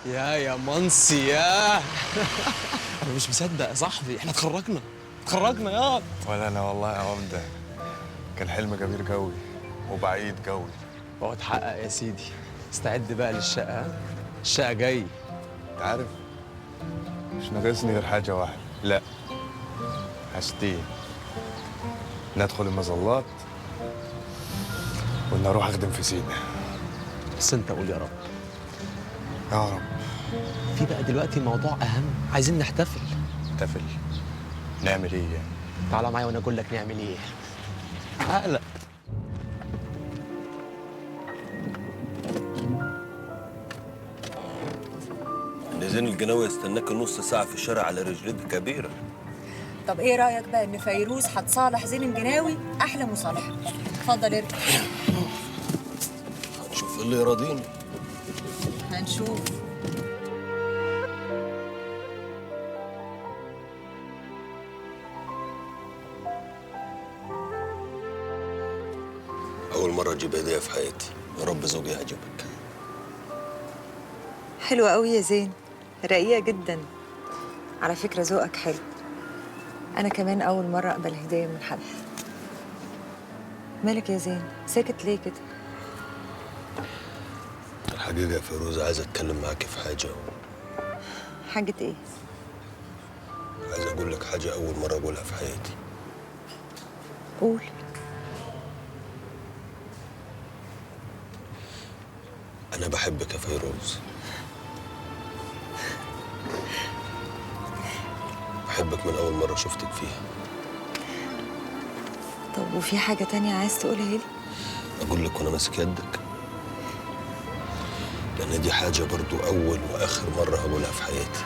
يا منسي انا مش مصدق يا صاحبي، احنا اتخرجنا يا. ولا انا والله يا عمده، كان حلم كبير قوي وبعيد قوي. هو اتحقق يا سيدي. استعد بقى للشقه، ها؟ الشقه جاي. انت عارف مش ناقصني غير حاجه واحده، لا حاجتين: ندخل المظلات وان اروح اخدم في سينا. بس انت قول يا رب. يا رب. في بقى دلوقتي موضوع اهم، عايزين نحتفل. نحتفل؟ نعمل ايه يعني؟ تعالى معايا وانا اقول لك نعمل ايه. عقلك. زين القناوي يستناك نص ساعة في الشارع على رجليك كبيرة. طب ايه رأيك بقى ان فيروز هتصالح زين الجناوي احلى مصالحة؟ اتفضل ارجع. هنشوف اللي يراضينا. هنشوف. أول مرة أجيب هدية في حياتي، يا رب زوجي يعجبك. حلوة قوي يا زين، رقيقة جدا. على فكرة ذوقك حلو. أنا كمان أول مرة أقبل هدية من حد. مالك يا زين؟ ساكت ليه كده؟ الحقيقة يا فيروز عايز أتكلم معاكي في حاجة حاجة إيه؟ عايز أقول لك حاجة أول مرة أقولها في حياتي. قول. أنا بحبك يا فيروز. بحبك من أول مرة شفتك فيها. طب وفي حاجة تانية عايز تقولها لي؟ أقول لك وأنا ماسك يدك، لأن دي حاجة برضو أول وآخر مرة هقولها في حياتي.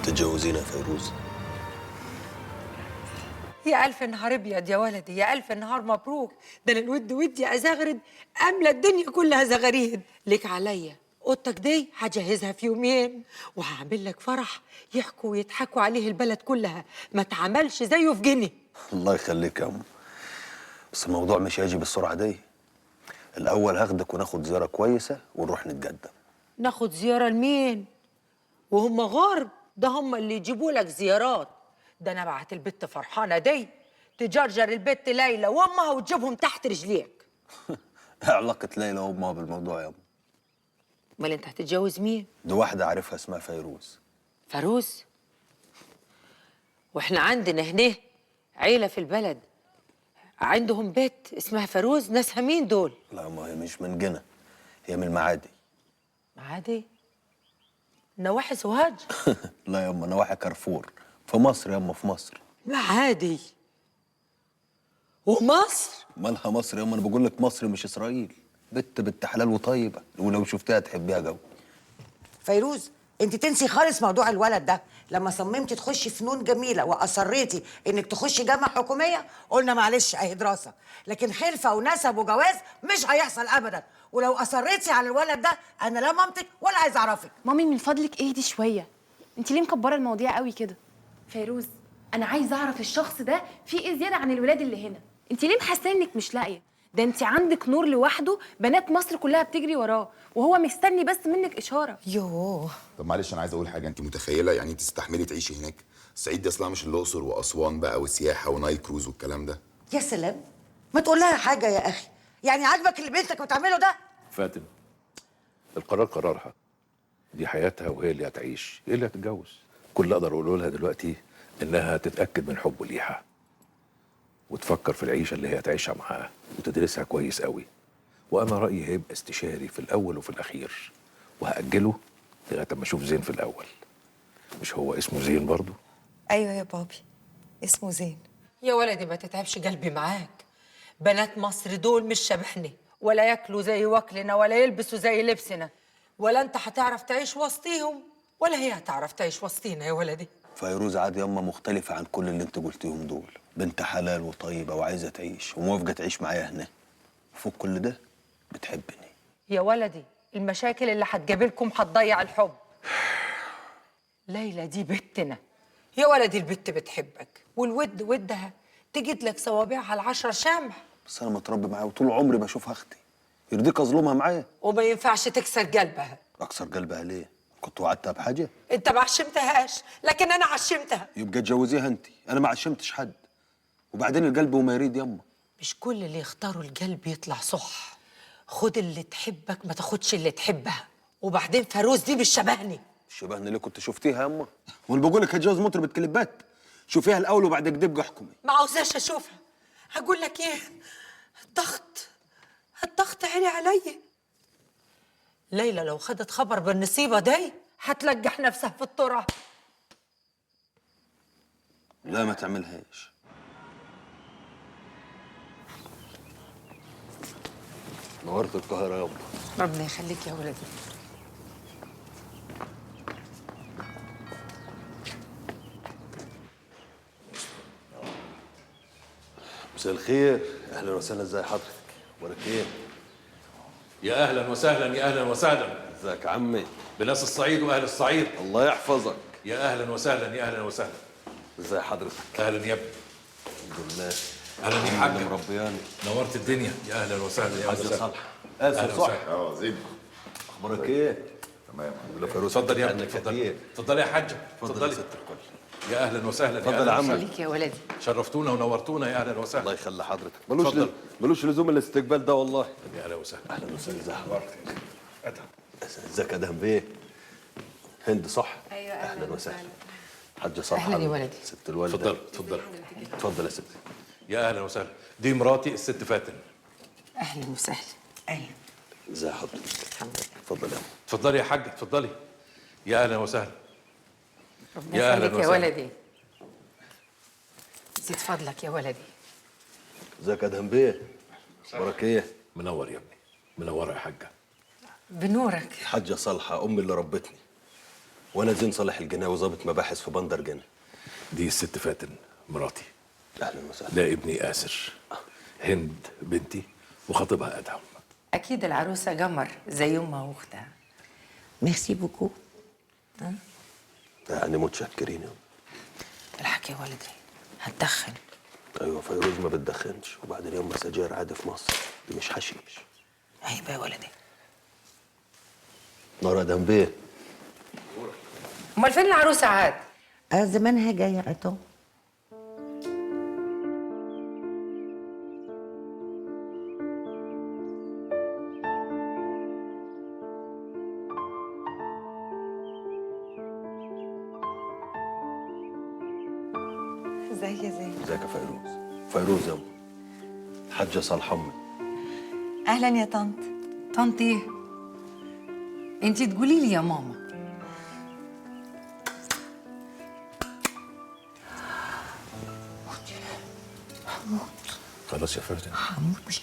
تتجوزينا يا فيروز؟ يا ألف نهار أبيض يا ولدي، يا ألف نهار مبروك. ده أنا الود ودي أزغرد أملى الدنيا كلها زغاريد. ليك عليا أوضتك دي هجهزها في يومين، وهعمل لك فرح يحكوا ويضحكوا عليه البلد كلها، ما اتعملش زيه في جنيه. الله يخليك يا أم، بس الموضوع مش هيجي بالسرعة دي. الأول هاخدك وناخد زيارة كويسة ونروح نتقدم. ناخد زيارة لمين؟ وهم غرب؟ ده هم اللي يجيبوا لك زيارات. ده أنا بعت البت فرحانة دي تجرجر البت ليلى وأمها وتجيبهم تحت رجليك. إيه علاقة ليلى وأمها بالموضوع يا أم؟ امال انت هتتجوز مين؟ دي واحدة عارفها اسمها فيروز. فاروز؟ واحنا عندنا هنا عيلة في البلد عندهم بيت اسمها فاروز، ناسها مين دول؟ لا ما هي مش من جنة، هي من المعادي. عادي؟ نواحي سوهاج؟ لا يا أم، نواحي كارفور في مصر يا أم، في مصر. لا عادي. ومصر؟ مالها مصر يا أم؟ أنا بقول لك مصر مش إسرائيل. بنت حلال وطيبة، ولو شفتها تحبيها جو. فيروز، انت تنسي خالص موضوع الولد ده. لما صممتي تخشي فنون جميله واصريتي انك تخشي جامعه حكوميه، قلنا معلش اهي دراسه، لكن خلفه ونسب وجواز مش هيحصل ابدا. ولو اصريتي على الولد ده انا لا مامتك ولا عايز اعرفك. مامي من فضلك اهدي شويه، انت ليه مكبره المواضيع قوي كده؟ فيروز، انا عايزه اعرف الشخص ده فيه ايه زياده عن الولاد اللي هنا. انت ليه محسه انك مش لاقيه؟ ده انت عندك نور لوحده، بنات مصر كلها بتجري وراه، وهو مستني بس منك اشاره. يوه. طب معلش انا عايز اقول حاجه، انت متخيله يعني انت تستحملي تعيشي هناك؟ الصعيد دي اصلا مش الاقصر واسوان بقى وسياحه ونايل كروز والكلام ده. يا سلام، ما تقول لها حاجه يا اخي. يعني عاجبك اللي بنتك بتعمله ده؟ فاتن، القرار قرارها، دي حياتها وهي اللي هتعيش، هي اللي هتتجوز. كل اللي اقدر اقوله لها دلوقتي انها تتاكد من حبه ليها، وتفكر في العيشه اللي هي هتعيشها معاه، وتدرسها كويس قوي. وانا رايي هيبقى استشاري في الاول وفي الاخير، وهاجله لغايه اما اشوف زين في الاول. مش هو اسمه زين برضه؟ ايوه يا بابي، اسمه زين. يا ولدي ما تتعبش قلبي معاك. بنات مصر دول مش شبهني، ولا ياكلوا زي واكلنا، ولا يلبسوا زي لبسنا، ولا انت هتعرف تعيش وسطيهم ولا هي هتعرف تعيش وسطينا يا ولدي. فيروز عادي ياما مختلفة عن كل اللي انت قلتيهم دول. بنت حلال وطيبة وعايزة تعيش وموافقة تعيش معايا هنا. فوق كل ده بتحبني. يا ولدي المشاكل اللي هتجابلكم هتضيع الحب. ليلى دي بنتنا يا ولدي، البت بتحبك والود ودها، تجد لك صوابعها ال10 شمع. بس انا متربي معاها وطول عمري بشوفها اختي، يرضيك اظلمها معايا؟ وما ينفعش تكسر قلبها. اكسر قلبها ليه؟ كنت وعدتها بحاجه؟ انت ما عشمتهاش، لكن انا عشمتها. يبقى تجوزيها انت، انا ما عشمتش حد. وبعدين القلب وما يريد يما. مش كل اللي يختاروا القلب يطلع صح. خد اللي تحبك، ما تاخدش اللي تحبها. وبعدين فاروز دي مش شبهني. شبهني ليه؟ كنت شفتيها يما؟ وانا بقول لك هتجوز مطربة كليبات. شوفيها الاول وبعد كده ابقى احكمي. ما عاوزاش اشوفها. هقول لك ايه؟ الضغط عالي عليا. ليلى لو خدت خبر بالنصيبه دي هتلجح نفسها في التراب. لا ما تعملهاش. نورت القاهرة يابا. ربنا يخليك يا ولدي. مساء الخير، اهلا وسهلا، ازي حضرتك؟ اخبارك ايه؟ يا اهلا وسهلا، يا اهلا وسهلا. ازيك يا عمي؟ بناس الصعيد واهل الصعيد. الله يحفظك. يا اهلا وسهلا، يا اهلا وسهلا. ازي حضرتك؟ اهلا يا ابني. الحمد لله. اهلا يا حاج. مربياني. نورت الدنيا. يا اهلا وسهلا، يا اهلا حاج وسهلا. صالح. اهلا اسف صح؟ وسهلا. زين. اخبارك ايه؟ تمام. فاروس اتفضل يا ابني، اتفضل. اتفضلي يا حاجه، اتفضل يا اتفضلي. ست الكل. يا اهلا وسهلا. اتفضل يا عمي. خليك يا ولدي. شرفتونا ونورتونا، يا اهلا الله وسهلا. يخلي حضرتك. اتفضل. ملوش لزوم الاستقبال ده والله. يا اهلا وسهلا. اهلا وسهلا، ازي حضرتك؟ ازيك يا دهم بيه؟ هند صح؟ ايوه اهلا وسهلا. حاجة صالحة. أهلاً يا ولدي. ست الوالدة. اتفضل اتفضل. اتفضل يا ستي. يا اهلا وسهلا. دي مراتي الست فاتن. اهلا وسهلا. اهلا. ازي حضرتك؟ الحمد لله. اتفضل يا عم. اتفضلي يا حاجه، اتفضلي. يا اهلا وسهلا. ربنا يا أهلاً يخليك يا وسهلاً. ولدي. زيد فضلك يا ولدي. ازيك يا دهم بيه؟ اخبارك ايه؟ منور يا ابني، منوره يا حاجه. بنورك. الحاجة صالحة أمي اللي ربتني، وأنا زين صالح الجناوي ضابط مباحث في بندر جنة. دي الست فاتن مراتي. أهلا وسهلا. ده ابني آسر. هند بنتي وخطيبها أدهم. اكيد العروسه قمر زي امها واختها. ميرسي بوكو. يعني متشكرين يا الحق يا ولدي، هتدخن. أيوة فيروز ما بتدخنش، وبعدين يوم سجاير عادي في مصر، دي مش حشيش. عيب يا ولدي. نورا دنبيه. امال فين العروسه عاد؟ زمانها جايه اتو. ازيك يا زين؟ ازيك يا فيروز؟ فيروز يا أم. الحاجة صالحة أمي. اهلا يا طنط. طنط ايه؟ انت تقولي لي يا ماما. خلاص يا فاتن. هموت مش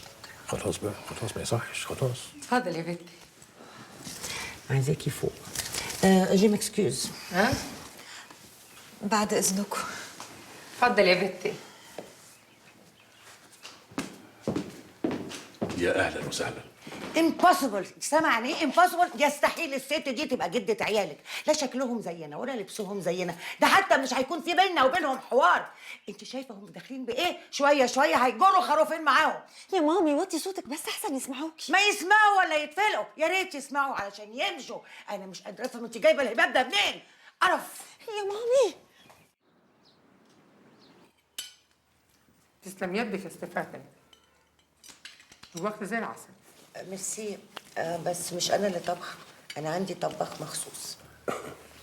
خلاص بقى، خلاص ما يصحش، خلاص. اتفضل يا بنتي. عايزاكي فوق. جي مكسكيوز. ها؟ بعد اذنكم. اتفضل يا بنتي. يا أهلا وسهلا. امبوسيبل، سامع يعني ايه امبوسيبل؟ يستحيل الست دي تبقى جدة عيالك، لا شكلهم زينا ولا لبسهم زينا، ده حتى مش هيكون في بيننا وبينهم حوار. انت شايفه هم داخلين بايه؟ شويه شويه هيجروا خروفين معاهم. يا مامي وطي صوتك بس احسن يسمعوكي. ما يسمعوا ولا يتفلقوا، يا ريت يسمعوا علشان يمشوا. انا مش قادره افهم انت جايبه الهباب ده منين؟ قرف. يا مامي. تسلم يدك يا استفاتن. الوقت زي العسل. ميرسي. بس مش انا اللي طبخه، انا عندي طباخ مخصوص.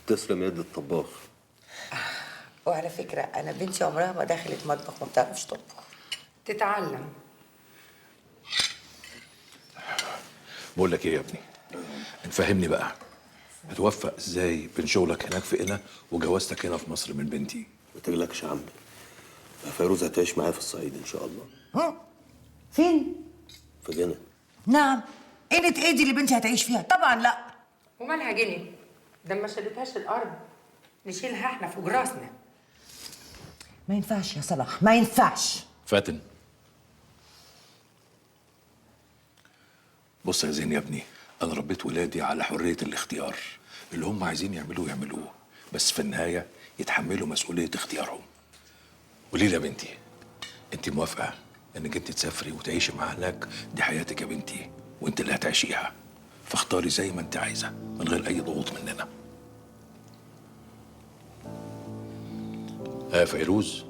تسلم يد الطباخ. وعلى فكره انا بنتي عمرها ما دخلت مطبخ، ما بتعرفش تطبخ. تتعلم. بقول لك إيه يا ابني؟ فهمني بقى. هتوفق إزاي بين شغلك هناك في هنا وجوازتك هنا في مصر من بنتي؟ ما تقلقش يا عمي، فيروز هتعيش معايا في الصعيد إن شاء الله. فين؟ في جنة. نعم. قلة ايه دي اللي بنتي هتعيش فيها؟ طبعا لا. ومالها جني؟ ده ما شالتهاش الارض، نشيلها احنا فوق راسنا. ما ينفعش يا صلاح، ما ينفعش. فاتن، بص يا زين يا ابني، أنا ربيت ولادي على حرية الاختيار. اللي هم عايزين يعملوه يعملوه، بس في النهاية يتحملوا مسؤولية اختيارهم. وليه يا بنتي؟ أنت موافقة إنك أنت تسافري وتعيشي معاها هناك؟ دي حياتك يا بنتي، وأنت اللي هتعيشيها. فاختاري زي ما انت عايزه من غير اي ضغوط مننا. فيروز،